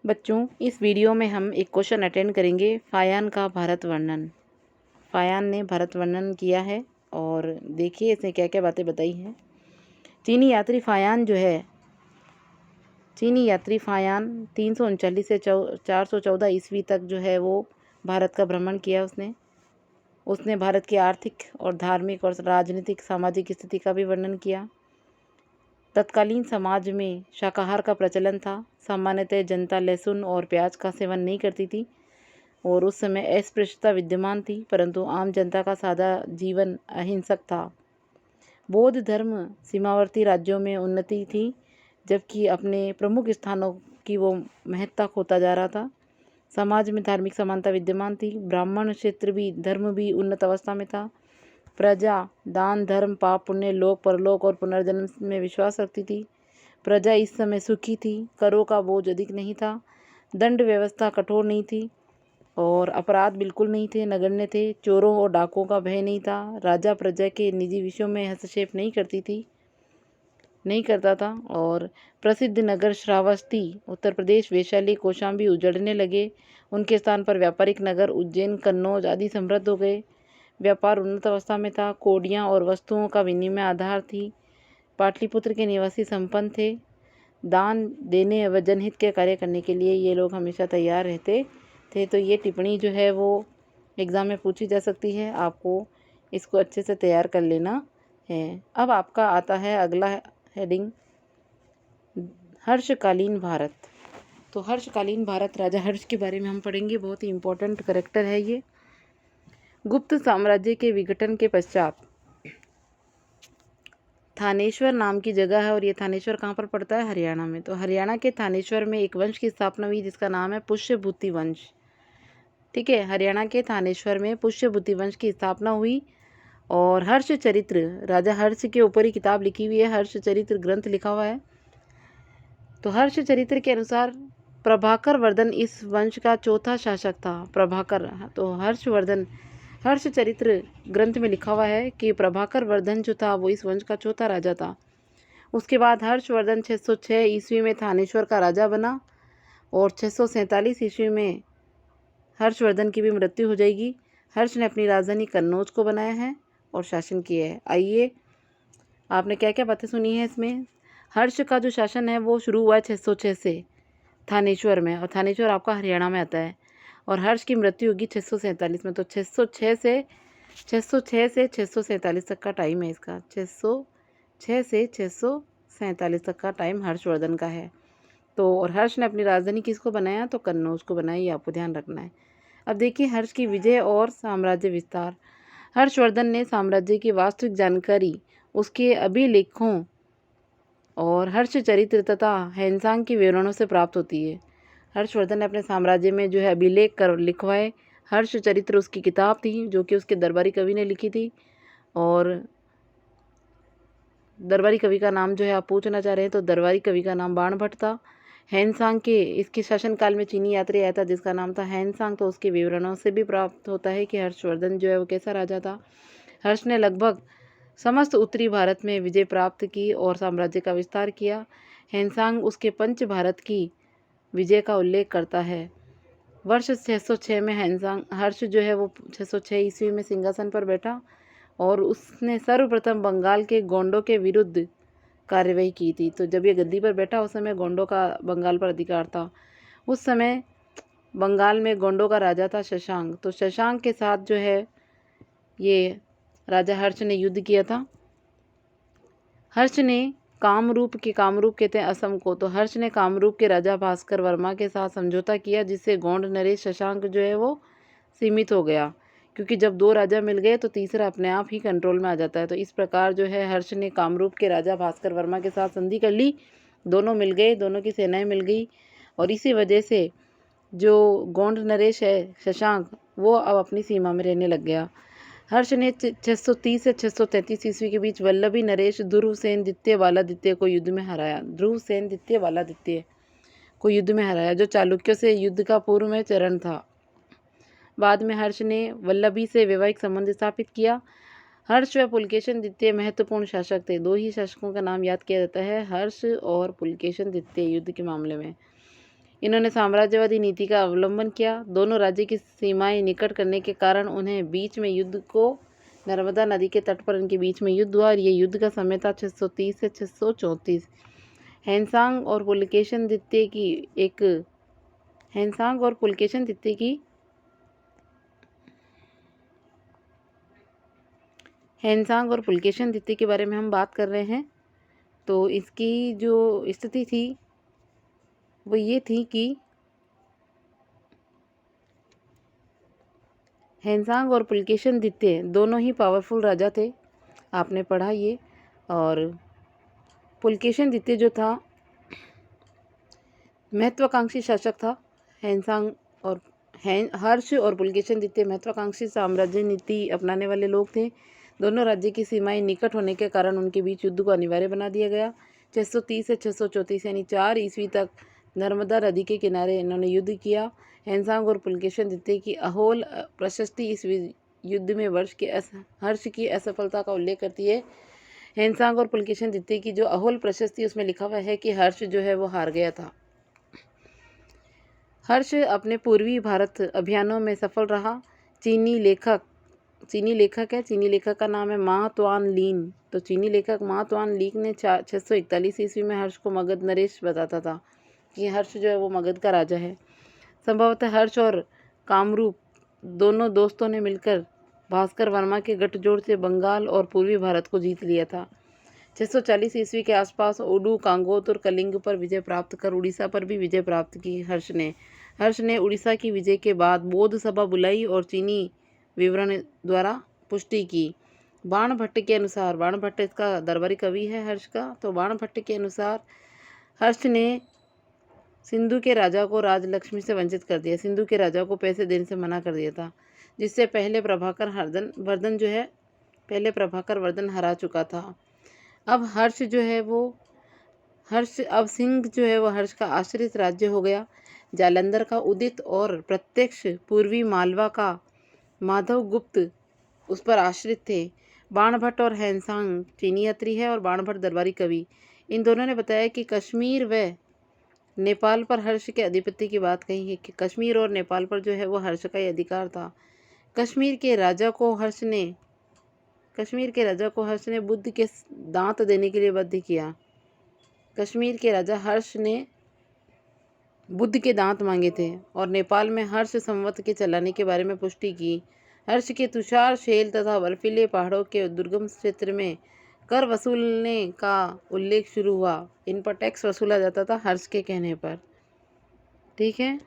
बच्चों, इस वीडियो में हम एक क्वेश्चन अटेंड करेंगे फायान का भारत वर्णन। फायान ने भारत वर्णन किया है और देखिए इसने क्या क्या बातें बताई हैं। चीनी यात्री फायान 339 से 414 ईस्वी तक जो है वो भारत का भ्रमण किया। उसने भारत की आर्थिक और धार्मिक और राजनीतिक सामाजिक स्थिति का भी वर्णन किया। तत्कालीन समाज में शाकाहार का प्रचलन था। सामान्यतः जनता लहसुन और प्याज का सेवन नहीं करती थी और उस समय अस्पृश्यता विद्यमान थी, परंतु आम जनता का सादा जीवन अहिंसक था। बौद्ध धर्म सीमावर्ती राज्यों में उन्नति थी, जबकि अपने प्रमुख स्थानों की वो महत्ता खोता जा रहा था। समाज में धार्मिक समानता विद्यमान थी। ब्राह्मण क्षेत्र भी धर्म भी उन्नत अवस्था में था। प्रजा दान धर्म पाप पुण्य लोक परलोक और पुनर्जन्म में विश्वास रखती थी। प्रजा इस समय सुखी थी। करों का बोझ अधिक नहीं था। दंड व्यवस्था कठोर नहीं थी और अपराध बिल्कुल नहीं थे, नगण्य थे। चोरों और डाकुओं का भय नहीं था। राजा प्रजा के निजी विषयों में हस्तक्षेप नहीं करता था। और प्रसिद्ध नगर श्रावस्ती उत्तर प्रदेश वैशाली कौशाम्बी उजड़ने लगे। उनके स्थान पर व्यापारिक नगर उज्जैन कन्नौज आदि समृद्ध हो गए। व्यापार उन्नत अवस्था में था। कोडियाँ और वस्तुओं का विनिमय आधार थी। पाटलिपुत्र के निवासी संपन्न थे। दान देने व जनहित के कार्य करने के लिए ये लोग हमेशा तैयार रहते थे। तो ये टिप्पणी जो है वो एग्ज़ाम में पूछी जा सकती है। आपको इसको अच्छे से तैयार कर लेना है। अब आपका आता है अगला हेडिंग, हर्षकालीन भारत। तो हर्षकालीन भारत राजा हर्ष के बारे में हम पढ़ेंगे। बहुत ही इम्पोर्टेंट करैक्टर है ये। गुप्त साम्राज्य के विघटन के पश्चात थानेश्वर नाम की जगह है और ये थानेश्वर कहाँ पर पड़ता है? हरियाणा में। तो हरियाणा के थानेश्वर में एक वंश की स्थापना हुई जिसका नाम है पुष्यभूति वंश। ठीक है, हरियाणा के थानेश्वर में पुष्यभूति वंश की स्थापना हुई और हर्ष चरित्र राजा हर्ष के ऊपर ही किताब लिखी हुई है। हर्ष चरित्र ग्रंथ लिखा हुआ है। तो हर्ष चरित्र के अनुसार प्रभाकर वर्धन इस वंश का चौथा शासक था। प्रभाकर, तो हर्ष चरित्र ग्रंथ में लिखा हुआ है कि प्रभाकर वर्धन जो था वो इस वंश का चौथा राजा था। उसके बाद हर्षवर्धन 606 ईस्वी में थानेश्वर का राजा बना और 647 ईस्वी में हर्षवर्धन की भी मृत्यु हो जाएगी। हर्ष ने अपनी राजधानी कन्नौज को बनाया है और शासन किया है। आइए, आपने क्या क्या बातें सुनी है इसमें। हर्ष का जो शासन है वो शुरू हुआ है 606 से थानेश्वर में, और थानेश्वर आपका हरियाणा में आता है। और हर्ष की मृत्यु होगी 647 में। तो 606 से 647 तक का टाइम है इसका। 606 से 647 तक का टाइम हर्षवर्धन का है। तो और हर्ष ने अपनी राजधानी किसको बनाया? तो कन्नौज को बनाया। ये आपको ध्यान रखना है। अब देखिए हर्ष की विजय और साम्राज्य विस्तार। हर्षवर्धन ने साम्राज्य की वास्तविक जानकारी उसके अभिलेखों और हर्ष चरित्र तथा हैनसांग के विवरणों से प्राप्त होती है। हर्षवर्धन ने अपने साम्राज्य में जो है अभिलेख कर लिखवाए। हर्ष चरित्र उसकी किताब थी जो कि उसके दरबारी कवि ने लिखी थी। और दरबारी कवि का नाम जो है आप पूछना चाह रहे हैं, तो दरबारी कवि का नाम बाणभट्ट था। हैनसांग के इसके शासनकाल में चीनी यात्री आया था जिसका नाम था हैनसांग। तो उसके विवरणों से भी प्राप्त होता है कि हर्षवर्धन जो है वो कैसा राजा था। हर्ष ने लगभग समस्त उत्तरी भारत में विजय प्राप्त की और साम्राज्य का विस्तार किया। हैनसांग उसके पंच भारत की विजय का उल्लेख करता है। वर्ष 606 में हर्ष जो है वो 606 ईस्वी में सिंहासन पर बैठा और उसने सर्वप्रथम बंगाल के गोंडों के विरुद्ध कार्यवाही की थी। तो जब ये गद्दी पर बैठा उस समय गोंडों का बंगाल पर अधिकार था। उस समय बंगाल में गोंडों का राजा था शशांक। तो शशांक के साथ जो है ये राजा हर्ष ने युद्ध किया था। हर्ष ने कामरूप कहते हैं असम को। तो हर्ष ने कामरूप के राजा भास्कर वर्मा के साथ समझौता किया जिससे गोंड नरेश शशांक जो है वो सीमित हो गया, क्योंकि जब दो राजा मिल गए तो तीसरा अपने आप ही कंट्रोल में आ जाता है। तो इस प्रकार जो है हर्ष ने कामरूप के राजा भास्कर वर्मा के साथ संधि कर ली। दोनों मिल गए, दोनों की सेनाएं मिल गई और इसी वजह से जो गोंड नरेश है शशांक वो अब अपनी सीमा में रहने लग गया। हर्ष ने 630 से 633 ईस्वी के बीच वल्लभी नरेश ध्रुवसेन द्वितीय वाला द्वितीय को युद्ध में हराया। ध्रुवसेन द्वितीय वाला द्वितीय को युद्ध में हराया जो चालुक्यों से युद्ध का पूर्व में चरण था। बाद में हर्ष ने वल्लभी से वैवाहिक संबंध स्थापित किया। हर्ष व पुलकेशन द्वितीय महत्वपूर्ण शासक थे। दो ही शासकों का नाम याद किया जाता है, हर्ष और पुलकेशन द्वितीय युद्ध के मामले में। इन्होंने साम्राज्यवादी नीति का अवलंबन किया। दोनों राज्य की सीमाएं निकट करने के कारण उन्हें बीच में युद्ध को नर्मदा नदी के तट पर इनके बीच में युद्ध हुआ और ये युद्ध का समय था 630 से 634। हैनसांग और पुलकेशन द्वितीय की एक हैनसांग और पुलकेशन द्वितीय की हैनसांग और पुलकेशन द्वितीय के बारे में हम बात कर रहे हैं। तो इसकी जो स्थिति थी वो ये थी कि हैनसांग और पुलकेशन द्वितीय दोनों ही पावरफुल राजा थे, आपने पढ़ा ये। और पुलकेशन द्वितीय जो था महत्वाकांक्षी शासक था। हैनसांग और हर्ष और पुलकेशन द्वितीय महत्वाकांक्षी साम्राज्य नीति अपनाने वाले लोग थे। दोनों राज्य की सीमाएं निकट होने के कारण उनके बीच युद्ध को अनिवार्य बना दिया गया। 630 से 634 यानी 4 ईस्वी तक नर्मदा नदी के किनारे इन्होंने युद्ध किया। हैनसांग और पुलकेशन द्वितीय की अहोल प्रशस्ति इस युद्ध में हर्ष की असफलता का उल्लेख करती है। हैनसांग और पुलकेशन द्वितीय की जो अहोल प्रशस्ति उसमें लिखा हुआ है कि हर्ष जो है वो हार गया था। हर्ष अपने पूर्वी भारत अभियानों में सफल रहा। चीनी लेखक का नाम है मा तुआन लीन। तो चीनी लेखक मा तुआन लीन ने 641 ईस्वी में हर्ष को मगध नरेश बताता था कि हर्ष जो है वो मगध का राजा है। संभवतः हर्ष और कामरूप दोनों दोस्तों ने मिलकर भास्कर वर्मा के गठजोड़ से बंगाल और पूर्वी भारत को जीत लिया था। 640 ईस्वी के आसपास ओडू, कांगोत और कलिंग पर विजय प्राप्त कर उड़ीसा पर भी विजय प्राप्त की। हर्ष ने उड़ीसा की विजय के बाद बौद्ध सभा बुलाई और चीनी विवरण द्वारा पुष्टि की। बाणभट्ट के अनुसार, बाणभट्ट इसका दरबारी कवि है हर्ष का, तो बाणभट्ट के अनुसार हर्ष ने सिंधु के राजा को राजलक्ष्मी से वंचित कर दिया। सिंधु के राजा को पैसे देने से मना कर दिया था, जिससे पहले प्रभाकर वर्धन हरा चुका था। अब सिंह जो है वो हर्ष का आश्रित राज्य हो गया। जालंधर का उदित और प्रत्यक्ष पूर्वी मालवा का माधव गुप्त उस पर आश्रित थे। बाणभट्ट और हैनसांग चीनी यात्री है और बाणभट्ट दरबारी कवि। इन दोनों ने बताया कि कश्मीर व नेपाल पर हर्ष के अधिपत्य की बात कही है कि कश्मीर और नेपाल पर जो है वो हर्ष का ही अधिकार था। कश्मीर के राजा को हर्ष ने बुद्ध के दांत देने के लिए बाध्य किया। कश्मीर के राजा हर्ष ने बुद्ध के दांत मांगे थे और नेपाल में हर्ष संवत के चलाने के बारे में पुष्टि की। हर्ष के तुषार शेल तथा बर्फीले पहाड़ों के दुर्गम क्षेत्र में कर वसूलने का उल्लेख शुरू हुआ। इन पर टैक्स वसूला जाता था हर्ष के कहने पर। ठीक है।